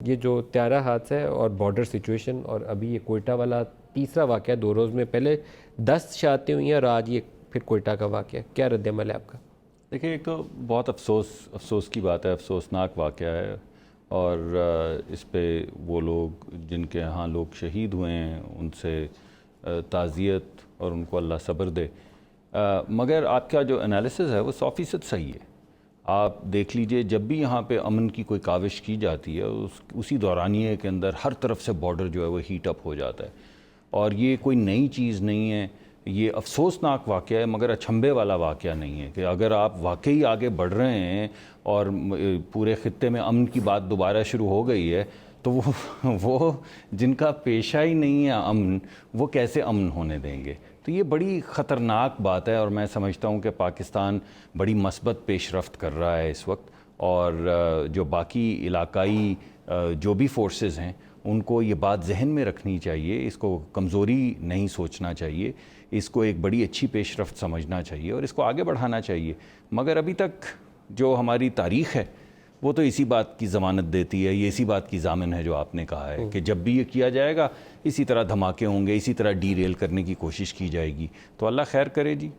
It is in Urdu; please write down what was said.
یہ جو طیارہ حادثہ ہے اور بارڈر سچویشن اور ابھی یہ کوئٹہ والا تیسرا واقعہ 2 روز میں، پہلے 10 شہادتیں ہوئی ہیں اور آج یہ پھر کوئٹہ کا واقعہ، کیا رد عمل ہے آپ کا؟ دیکھیں، ایک تو بہت افسوس کی بات ہے، افسوسناک واقعہ ہے، اور اس پہ وہ لوگ جن کے ہاں لوگ شہید ہوئے ہیں ان سے تعزیت اور ان کو اللہ صبر دے۔ مگر آپ کا جو انالیسز ہے وہ 100% صحیح ہے۔ آپ دیکھ لیجئے، جب بھی یہاں پہ امن کی کوئی کاوش کی جاتی ہے اسی دورانیے کے اندر ہر طرف سے بارڈر جو ہے وہ ہیٹ اپ ہو جاتا ہے، اور یہ کوئی نئی چیز نہیں ہے۔ یہ افسوسناک واقعہ ہے مگر اچھنبے والا واقعہ نہیں ہے کہ اگر آپ واقعی آگے بڑھ رہے ہیں اور پورے خطے میں امن کی بات دوبارہ شروع ہو گئی ہے تو وہ جن کا پیشہ ہی نہیں ہے امن، وہ کیسے امن ہونے دیں گے؟ تو یہ بڑی خطرناک بات ہے، اور میں سمجھتا ہوں کہ پاکستان بڑی مثبت پیش رفت کر رہا ہے اس وقت، اور جو باقی علاقائی جو بھی فورسز ہیں ان کو یہ بات ذہن میں رکھنی چاہیے، اس کو کمزوری نہیں سوچنا چاہیے، اس کو ایک بڑی اچھی پیش رفت سمجھنا چاہیے اور اس کو آگے بڑھانا چاہیے۔ مگر ابھی تک جو ہماری تاریخ ہے وہ تو اسی بات کی ضمانت دیتی ہے، یہ اسی بات کی ضامن ہے جو آپ نے کہا ہے کہ جب بھی یہ کیا جائے گا اسی طرح دھماکے ہوں گے، اسی طرح ڈی ریل کرنے کی کوشش کی جائے گی۔ تو اللہ خیر کرے جی۔